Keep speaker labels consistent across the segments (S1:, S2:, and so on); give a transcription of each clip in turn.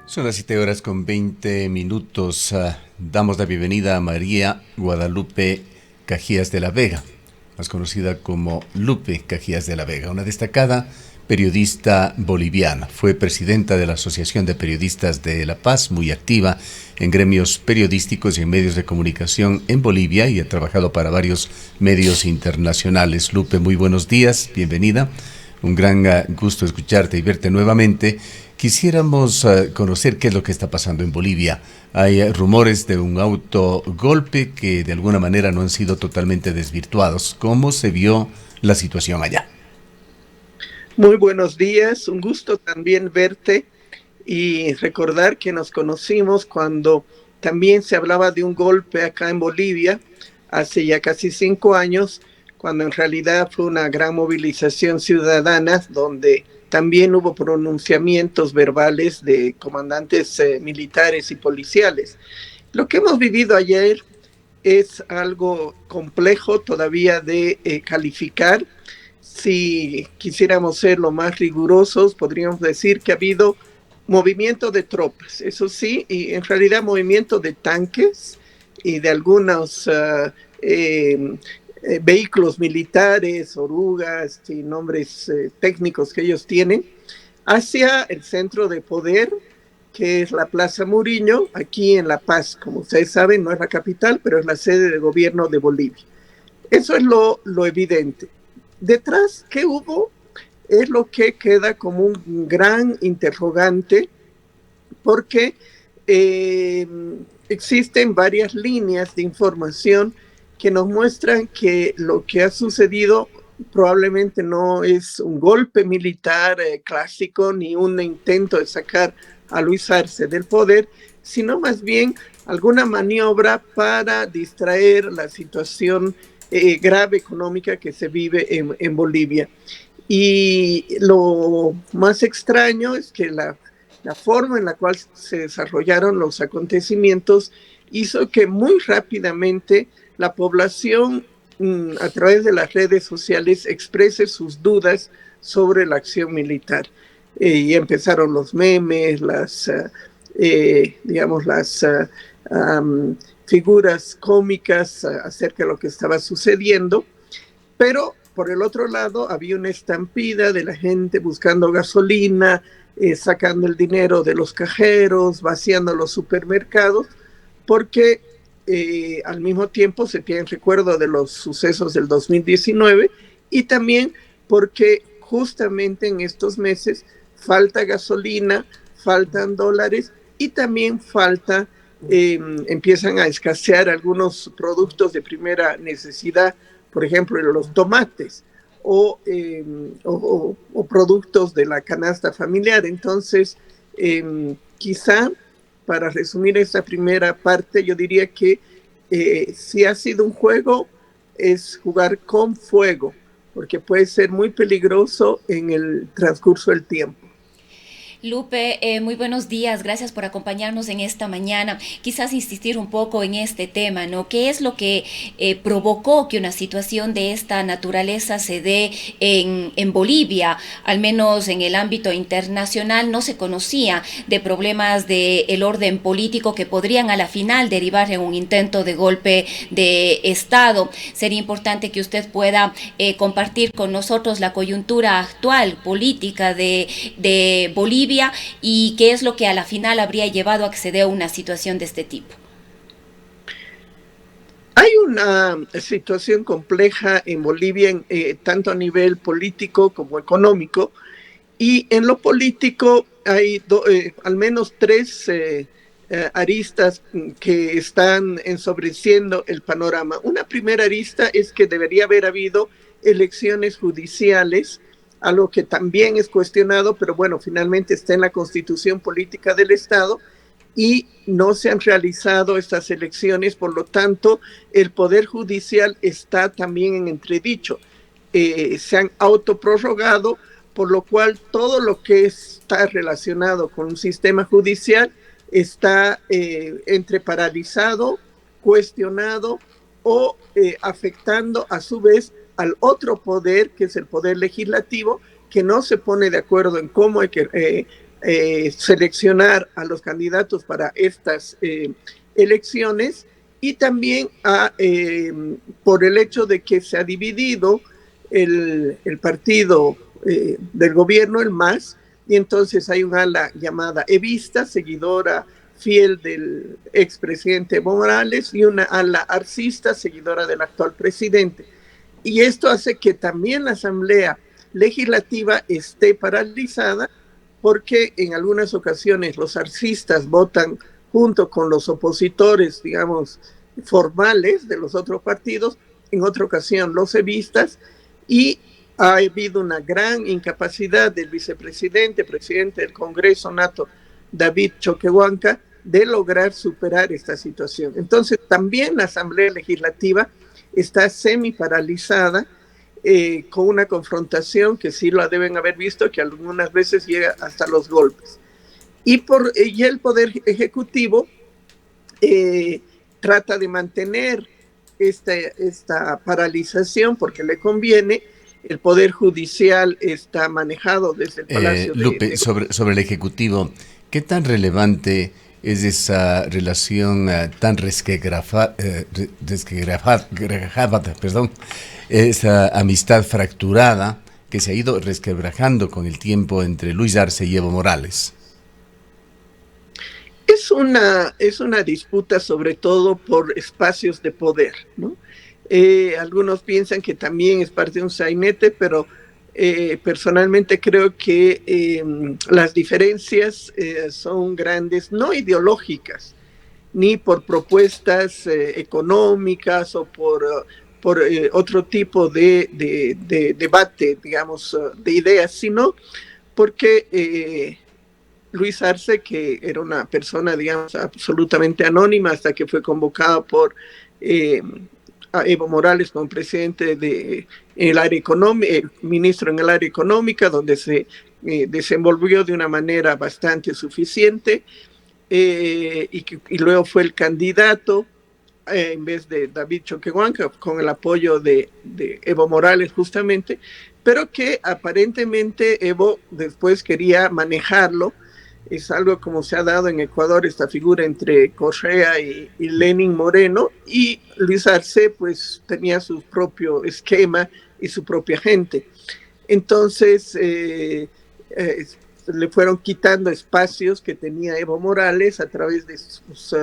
S1: Son las 7 horas con 20 minutos. Damos la bienvenida a María Guadalupe Cajías de la Vega, más conocida como Lupe Cajías de la Vega, una destacada periodista boliviana. Fue presidenta de la Asociación de Periodistas de La Paz, muy activa en gremios periodísticos y en medios de comunicación en Bolivia y ha trabajado para varios medios internacionales. Lupe, muy buenos días, bienvenida. Un gran gusto escucharte y verte nuevamente. Quisiéramos conocer qué es lo que está pasando en Bolivia. Hay rumores de un autogolpe que de alguna manera no han sido totalmente desvirtuados. ¿Cómo se vio la situación allá?
S2: Muy buenos días, un gusto también verte y recordar que nos conocimos cuando también se hablaba de un golpe acá en Bolivia, hace ya casi 5 años, cuando en realidad fue una gran movilización ciudadana donde también hubo pronunciamientos verbales de comandantes militares y policiales. Lo que hemos vivido ayer es algo complejo todavía de calificar. Si quisiéramos ser lo más rigurosos, podríamos decir que ha habido movimiento de tropas, eso sí, y en realidad movimiento de tanques y de algunos vehículos militares, orugas y nombres técnicos que ellos tienen, hacia el centro de poder, que es la Plaza Muriño, aquí en La Paz. Como ustedes saben, no es la capital, pero es la sede de gobierno de Bolivia. Eso es lo evidente. Detrás, ¿qué hubo? Es lo que queda como un gran interrogante, porque eh, existen varias líneas de información que nos muestran que lo que ha sucedido probablemente no es un golpe militar clásico ni un intento de sacar a Luis Arce del poder, sino más bien alguna maniobra para distraer la situación grave económica que se vive en Bolivia. Y lo más extraño es que la forma en la cual se desarrollaron los acontecimientos hizo que muy rápidamente la población a través de las redes sociales exprese sus dudas sobre la acción militar. Y empezaron los memes, digamos, figuras cómicas acerca de lo que estaba sucediendo, pero por el otro lado había una estampida de la gente buscando gasolina, sacando el dinero de los cajeros, vaciando los supermercados, porque al mismo tiempo se tiene recuerdo de los sucesos del 2019 y también porque justamente en estos meses falta gasolina, faltan dólares y también empiezan a escasear algunos productos de primera necesidad, por ejemplo, los tomates o productos de la canasta familiar. Entonces, quizá para resumir esta primera parte, yo diría que si ha sido un juego, es jugar con fuego, porque puede ser muy peligroso en el transcurso del tiempo.
S3: Lupe, muy buenos días, gracias por acompañarnos en esta mañana. Quizás insistir un poco en este tema, ¿no? ¿Qué es lo que provocó que una situación de esta naturaleza se dé en Bolivia? Al menos en el ámbito internacional no se conocía de problemas del orden político que podrían a la final derivar en un intento de golpe de Estado. Sería importante que usted pueda compartir con nosotros la coyuntura actual política de Bolivia y qué es lo que a la final habría llevado a que se dé una situación de este tipo.
S2: Hay una situación compleja en Bolivia, tanto a nivel político como económico, y en lo político hay al menos tres aristas que están ensobreciendo el panorama. Una primera arista es que debería haber habido elecciones judiciales, algo que también es cuestionado, pero bueno, finalmente está en la Constitución Política del Estado y no se han realizado estas elecciones, por lo tanto, el Poder Judicial está también en entredicho. Se han autoprorrogado, por lo cual todo lo que está relacionado con un sistema judicial está entre paralizado, cuestionado o afectando a su vez al otro poder, que es el poder legislativo, que no se pone de acuerdo en cómo hay que seleccionar a los candidatos para estas elecciones, y también por el hecho de que se ha dividido el partido del gobierno, el MAS, y entonces hay un ala llamada evista, seguidora fiel del expresidente Evo Morales, y una ala arcista, seguidora del actual presidente. Y esto hace que también la Asamblea Legislativa esté paralizada, porque en algunas ocasiones los arcistas votan junto con los opositores, digamos, formales de los otros partidos, en otra ocasión los evistas, y ha habido una gran incapacidad del vicepresidente, presidente del Congreso nato, David Choquehuanca, de lograr superar esta situación. Entonces, también la Asamblea Legislativa está semi paralizada, con una confrontación que sí la deben haber visto, que algunas veces llega hasta los golpes. Y el Poder Ejecutivo trata de mantener esta paralización porque le conviene. El Poder Judicial está manejado desde el Palacio
S1: Lupe, sobre el Ejecutivo, ¿qué tan relevante es esa relación tan resquebrajada, esa amistad fracturada que se ha ido resquebrajando con el tiempo entre Luis Arce y Evo Morales?
S2: Es una disputa sobre todo por espacios de poder, ¿no? Algunos piensan que también es parte de un sainete, pero personalmente creo que las diferencias son grandes, no ideológicas, ni por propuestas económicas o por otro tipo de debate, digamos, de ideas, sino porque Luis Arce, que era una persona, digamos, absolutamente anónima hasta que fue convocado por a Evo Morales como presidente del área económica, ministro en el área económica, donde se desenvolvió de una manera bastante suficiente, y luego fue el candidato en vez de David Choquehuanca, con el apoyo de Evo Morales justamente, pero que aparentemente Evo después quería manejarlo. Es algo como se ha dado en Ecuador, esta figura entre Correa y Lenín Moreno, y Luis Arce pues tenía su propio esquema y su propia gente. Entonces le fueron quitando espacios que tenía Evo Morales a través de sus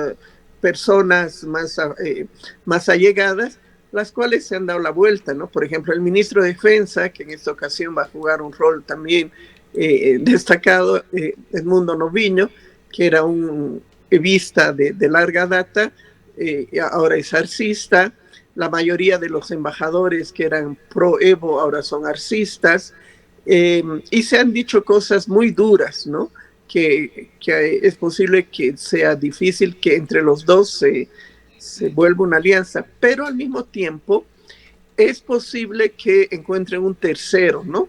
S2: personas más allegadas, las cuales se han dado la vuelta, ¿no? Por ejemplo, el ministro de Defensa, que en esta ocasión va a jugar un rol también destacado, Edmundo Noviño, que era un evista de larga data, ahora es arcista. La mayoría de los embajadores que eran pro Evo ahora son arcistas, y se han dicho cosas muy duras, ¿no? Que es posible que sea difícil que entre los dos se vuelva una alianza, pero al mismo tiempo es posible que encuentren un tercero, ¿no?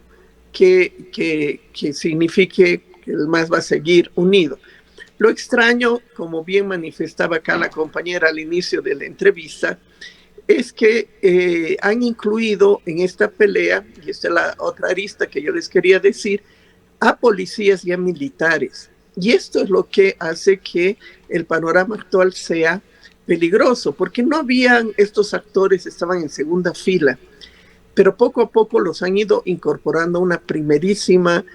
S2: Que signifique que el MAS va a seguir unido. Lo extraño, como bien manifestaba acá la compañera al inicio de la entrevista, es que han incluido en esta pelea, y esta es la otra arista que yo les quería decir, a policías y a militares. Y esto es lo que hace que el panorama actual sea peligroso, porque no habían, estos actores estaban en segunda fila, pero poco a poco los han ido incorporando a una primerísima,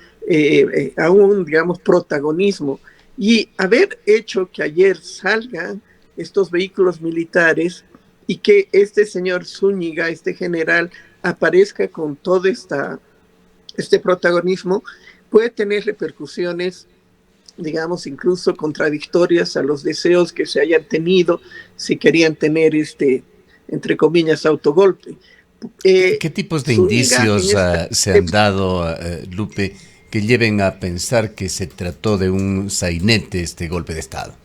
S2: a un, digamos, protagonismo. Y haber hecho que ayer salgan estos vehículos militares y que este señor Zúñiga, este general, aparezca con todo este protagonismo, puede tener repercusiones, digamos, incluso contradictorias a los deseos que se hayan tenido si querían tener entre comillas, autogolpe.
S1: ¿Qué tipos de indicios se han dado, Lupe, que lleven a pensar que se trató de un sainete este golpe de Estado?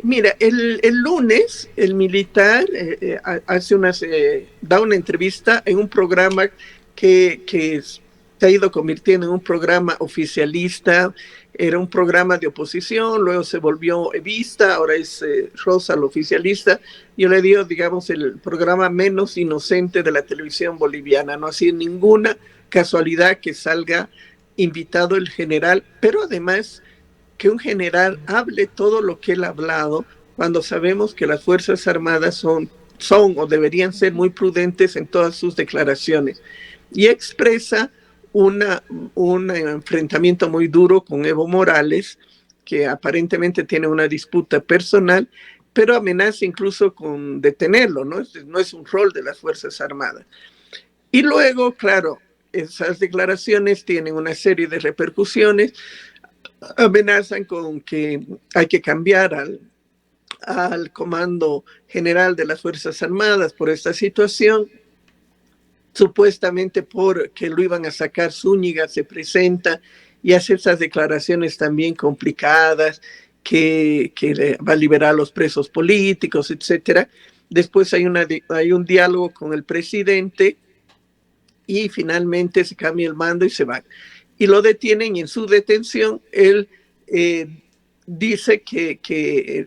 S2: Mira, el lunes el militar da una entrevista en un programa que se ha ido convirtiendo en un programa oficialista. Era un programa de oposición, luego se volvió evista, ahora es Rosa el oficialista. Yo le digo, digamos, el programa menos inocente de la televisión boliviana. No ha sido ninguna casualidad que salga invitado el general, pero además que un general hable todo lo que él ha hablado, cuando sabemos que las Fuerzas Armadas son o deberían ser muy prudentes en todas sus declaraciones. Y expresa un enfrentamiento muy duro con Evo Morales, que aparentemente tiene una disputa personal, pero amenaza incluso con detenerlo, ¿no? No es un rol de las Fuerzas Armadas. Y luego, claro, esas declaraciones tienen una serie de repercusiones, amenazan con que hay que cambiar al Comando General de las Fuerzas Armadas por esta situación, supuestamente porque lo iban a sacar. Zúñiga se presenta y hace esas declaraciones también complicadas, que va a liberar a los presos políticos, etcétera. Después hay un diálogo con el presidente y finalmente se cambia el mando y se va. Y lo detienen, y en su detención él dice que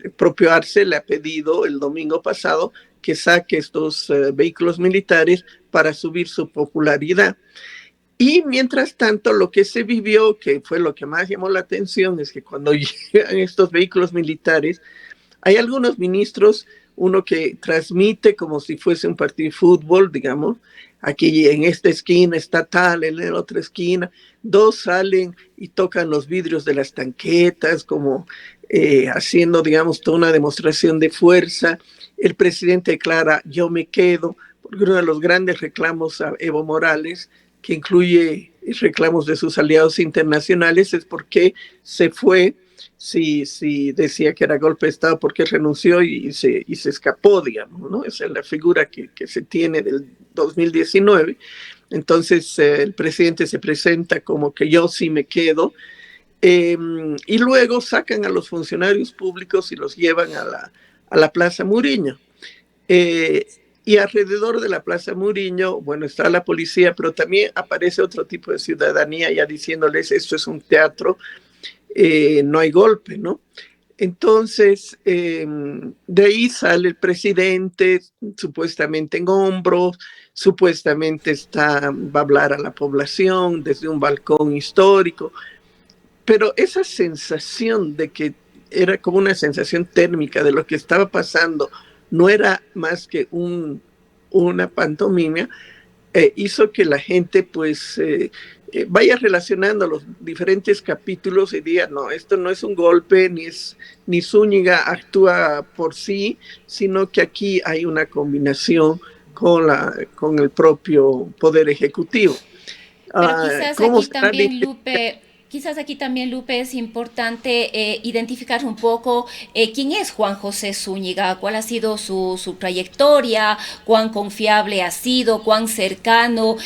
S2: el propio Arce le ha pedido el domingo pasado que saque estos vehículos militares para subir su popularidad. Y mientras tanto, lo que se vivió, que fue lo que más llamó la atención, es que cuando llegan estos vehículos militares, hay algunos ministros, uno que transmite como si fuese un partido de fútbol, digamos, aquí en esta esquina está tal, en la otra esquina, dos salen y tocan los vidrios de las tanquetas, como haciendo, digamos, toda una demostración de fuerza. El presidente declara, yo me quedo, porque uno de los grandes reclamos a Evo Morales, que incluye reclamos de sus aliados internacionales, es por qué se fue. Si decía que era golpe de Estado, porque renunció y se escapó, digamos, ¿no? Esa es la figura que se tiene del 2019. Entonces el presidente se presenta como que yo sí me quedo, y luego sacan a los funcionarios públicos y los llevan a la Plaza Muriño. Y alrededor de la Plaza Muriño, bueno, está la policía, pero también aparece otro tipo de ciudadanía ya diciéndoles, esto es un teatro, no hay golpe, ¿no? Entonces, de ahí sale el presidente, supuestamente en hombros, supuestamente va a hablar a la población desde un balcón histórico, pero esa sensación de que era como una sensación térmica de lo que estaba pasando, no era más que una pantomima, hizo que la gente pues vaya relacionando los diferentes capítulos y diga, no, esto no es un golpe, ni Zúñiga actúa por sí, sino que aquí hay una combinación con el propio Poder Ejecutivo.
S3: Pero quizás aquí también, Lupe, es importante identificar un poco quién es Juan José Zúñiga, cuál ha sido su trayectoria, cuán confiable ha sido, cuán cercano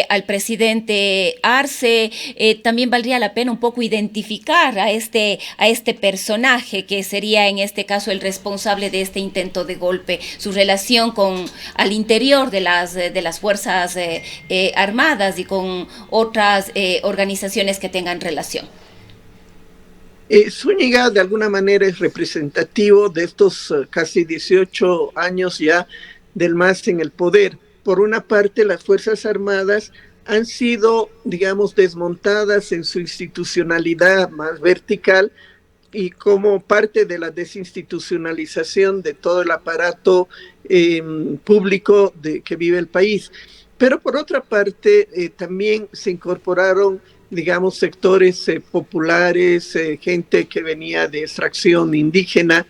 S3: al presidente Arce. También valdría la pena un poco identificar a este personaje que sería en este caso el responsable de este intento de golpe, su relación al interior de las Fuerzas Armadas y con otras organizaciones que tengan relación.
S2: Zúñiga de alguna manera es representativo de estos casi 18 años ya del MAS en el poder. Por una parte, las Fuerzas Armadas han sido, digamos, desmontadas en su institucionalidad más vertical y como parte de la desinstitucionalización de todo el aparato público que vive el país. Pero por otra parte, también se incorporaron, digamos, sectores populares, gente que venía de extracción indígena,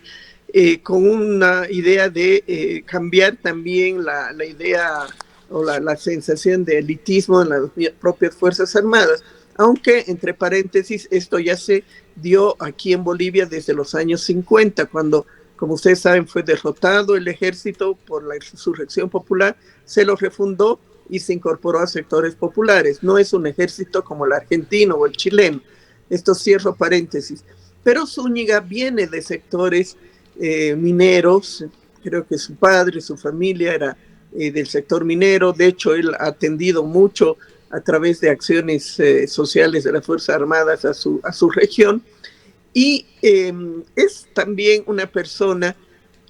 S2: con una idea de cambiar también la idea o la sensación de elitismo en las propias Fuerzas Armadas, aunque, entre paréntesis, esto ya se dio aquí en Bolivia desde los años 50, cuando, como ustedes saben, fue derrotado el ejército por la insurrección popular, se lo refundó y se incorporó a sectores populares. No es un ejército como el argentino o el chileno. Esto cierro paréntesis. Pero Zúñiga viene de sectores mineros. Creo que su padre, su familia era del sector minero. De hecho, él ha atendido mucho a través de acciones sociales de las Fuerzas Armadas a su región. Y es también una persona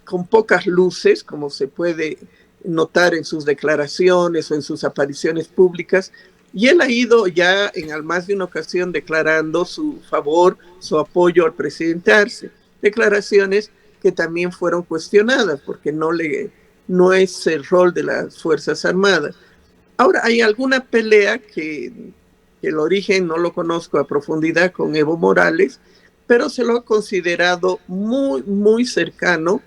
S2: con pocas luces, como se puede notar en sus declaraciones o en sus apariciones públicas, Y él ha ido ya en más de una ocasión declarando su favor, su apoyo al presidente Arce. Declaraciones que también fueron cuestionadas porque no es el rol de las Fuerzas Armadas. Ahora, hay alguna pelea que el origen no lo conozco a profundidad con Evo Morales, pero se lo ha considerado muy, muy cercano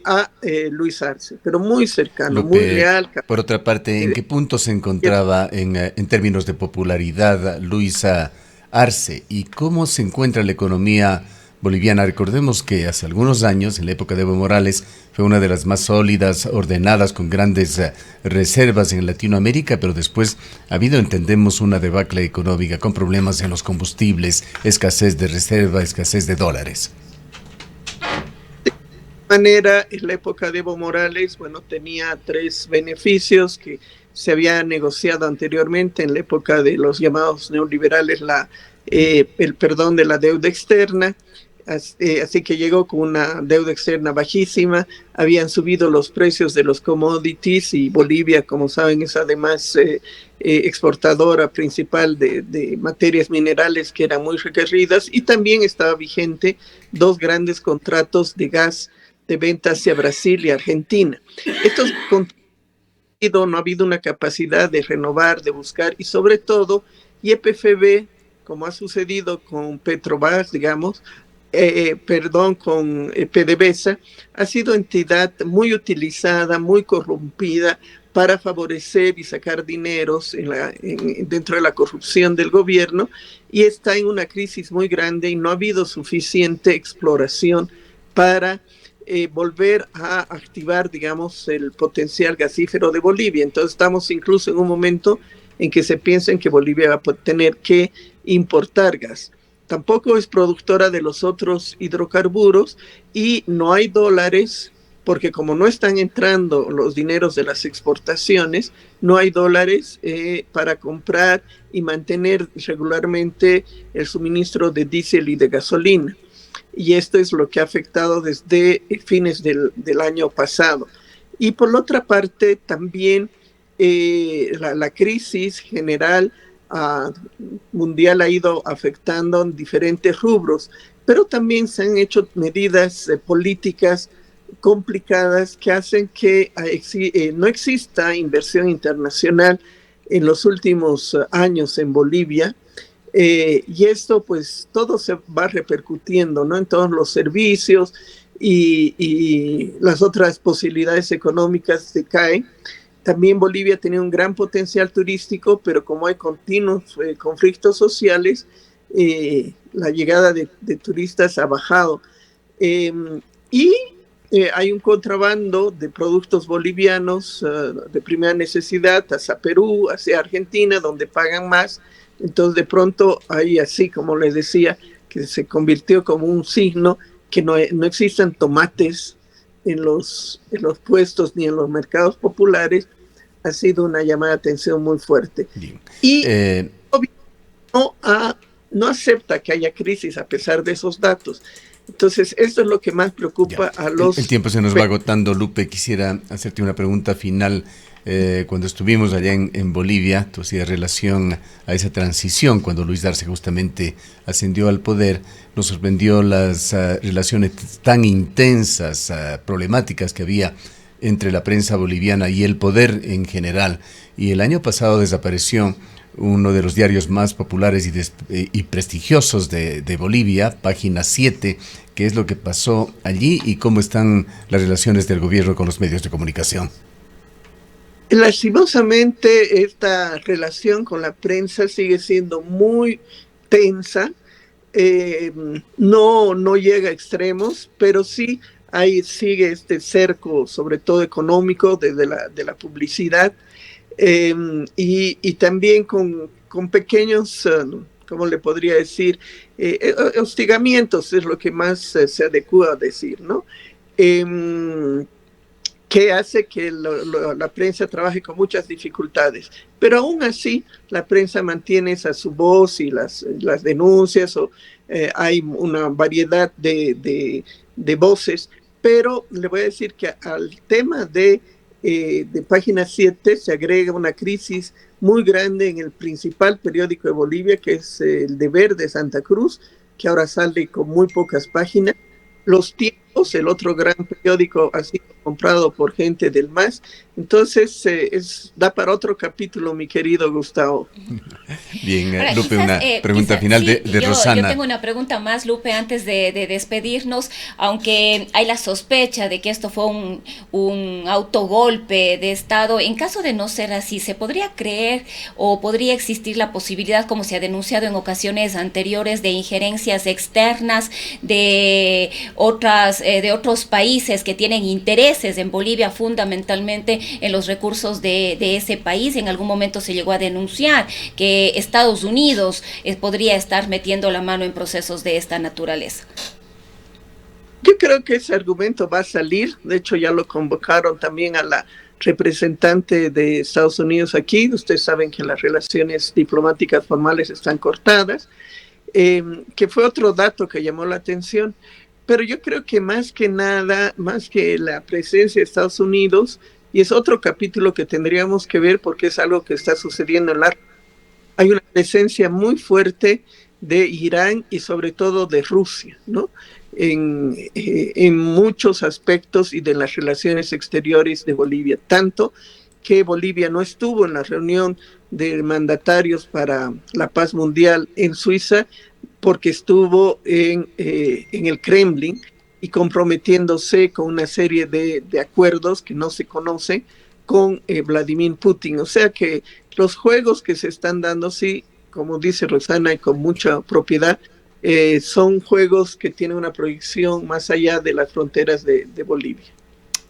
S2: a Luis Arce, pero muy cercano,
S1: Lupe,
S2: muy leal.
S1: por otra parte, ¿en qué punto se encontraba en términos de popularidad Luisa Arce y cómo se encuentra la economía boliviana? Recordemos que hace algunos años, en la época de Evo Morales, fue una de las más sólidas, ordenadas, con grandes reservas en Latinoamérica, pero después ha habido, entendemos, una debacle económica con problemas en los combustibles, escasez de reserva, escasez de dólares.
S2: Manera, en la época de Evo Morales, bueno, tenía 3 beneficios que se habían negociado anteriormente en la época de los llamados neoliberales, el perdón de la deuda externa, así que llegó con una deuda externa bajísima, habían subido los precios de los commodities y Bolivia, como saben, es además exportadora principal de materias minerales que eran muy requeridas, y también estaba vigente 2 grandes contratos de gas de venta hacia Brasil y Argentina. Estos no ha habido una capacidad de renovar, de buscar, y sobre todo YPFB, como ha sucedido con Petrobras, digamos, con PDVSA, ha sido entidad muy utilizada, muy corrompida para favorecer y sacar dineros dentro de la corrupción del gobierno, y está en una crisis muy grande y no ha habido suficiente exploración para volver a activar, digamos, el potencial gasífero de Bolivia. Entonces estamos incluso en un momento en que se piensa en que Bolivia va a tener que importar gas. Tampoco es productora de los otros hidrocarburos y no hay dólares, porque como no están entrando los dineros de las exportaciones, no hay dólares para comprar y mantener regularmente el suministro de diésel y de gasolina. Y esto es lo que ha afectado desde fines del año pasado. Y por la otra parte, también la crisis general mundial ha ido afectando en diferentes rubros, pero también se han hecho medidas políticas complicadas que hacen que no exista inversión internacional en los últimos años en Bolivia. Y esto pues todo se va repercutiendo, ¿no?, en todos los servicios y las otras posibilidades económicas se caen. También Bolivia tenía un gran potencial turístico, pero como hay continuos conflictos sociales, la llegada de turistas ha bajado. Hay un contrabando de productos bolivianos de primera necesidad hacia Perú, hacia Argentina, donde pagan más. Entonces de pronto hay, así como les decía, que se convirtió como un signo que no existan tomates en los puestos ni en los mercados populares. Ha sido una llamada de atención muy fuerte. Bien. Y no acepta que haya crisis a pesar de esos datos. Entonces, esto es lo que más preocupa a los...
S1: El tiempo se nos va agotando, Lupe. Quisiera hacerte una pregunta final. Cuando estuvimos allá en Bolivia, tú hacías relación a esa transición, cuando Luis Arce justamente ascendió al poder. Nos sorprendió las relaciones tan intensas, problemáticas que había entre la prensa boliviana y el poder en general. Y el año pasado desapareció uno de los diarios más populares y prestigiosos de Bolivia, Página 7. ¿Qué es lo que pasó allí y cómo están las relaciones del gobierno con los medios de comunicación?
S2: Lastimosamente, esta relación con la prensa sigue siendo muy tensa. No llega a extremos, pero sí sigue este cerco, sobre todo económico, de la publicidad, y también con pequeños, ¿cómo le podría decir? Hostigamientos es lo que más se adecua a decir, ¿no? Que hace que la prensa trabaje con muchas dificultades. Pero aún así, la prensa mantiene su voz y las denuncias, hay una variedad de voces, pero le voy a decir que al tema de de página 7 se agrega una crisis muy grande en el principal periódico de Bolivia, que es El Deber de Santa Cruz, que ahora sale con muy pocas páginas. Los Tiempos, el otro gran periódico, ha sido comprado por gente del MAS. Entonces, da para otro capítulo, mi querido Gustavo.
S1: Bien,
S3: ahora,
S1: Lupe,
S3: quizás,
S1: una pregunta final
S3: sí,
S1: de Rosana.
S3: Yo tengo una pregunta más, Lupe, antes de despedirnos, aunque hay la sospecha de que esto fue un autogolpe de Estado. En caso de no ser así, ¿se podría creer o podría existir la posibilidad, como se ha denunciado en ocasiones anteriores, de injerencias externas de otros países que tienen intereses en Bolivia, fundamentalmente en los recursos de ese país? En algún momento se llegó a denunciar que Estados Unidos podría estar metiendo la mano en procesos de esta naturaleza.
S2: Yo creo que ese argumento va a salir. De hecho, ya lo convocaron también a la representante de Estados Unidos aquí. Ustedes saben que las relaciones diplomáticas formales están cortadas, que fue otro dato que llamó la atención. Pero yo creo que más que nada, más que la presencia de Estados Unidos, y es otro capítulo que tendríamos que ver porque es algo que está sucediendo hay una presencia muy fuerte de Irán y sobre todo de Rusia, ¿no? En muchos aspectos y de las relaciones exteriores de Bolivia, tanto que Bolivia no estuvo en la reunión de mandatarios para la paz mundial en Suiza porque estuvo en el Kremlin y comprometiéndose con una serie de acuerdos que no se conocen con Vladimir Putin. O sea que los juegos que se están dando, sí, como dice Rosana y con mucha propiedad, son juegos que tienen una proyección más allá de las fronteras de Bolivia.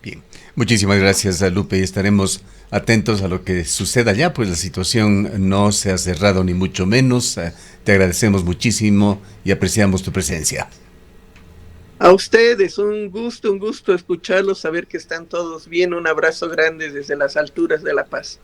S1: Bien, muchísimas gracias, Lupe, y estaremos atentos a lo que suceda allá, pues la situación no se ha cerrado ni mucho menos. Te agradecemos muchísimo y apreciamos tu presencia.
S2: A ustedes, un gusto escucharlos, saber que están todos bien. Un abrazo grande desde las alturas de La Paz.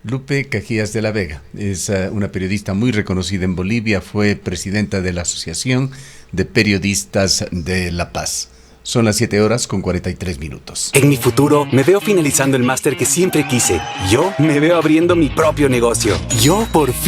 S1: Lupe Cajías de la Vega es una periodista muy reconocida en Bolivia, fue presidenta de la Asociación de Periodistas de La Paz. Son las 7:43.
S4: En mi futuro, me veo finalizando el máster que siempre quise. Yo me veo abriendo mi propio negocio. Yo por fin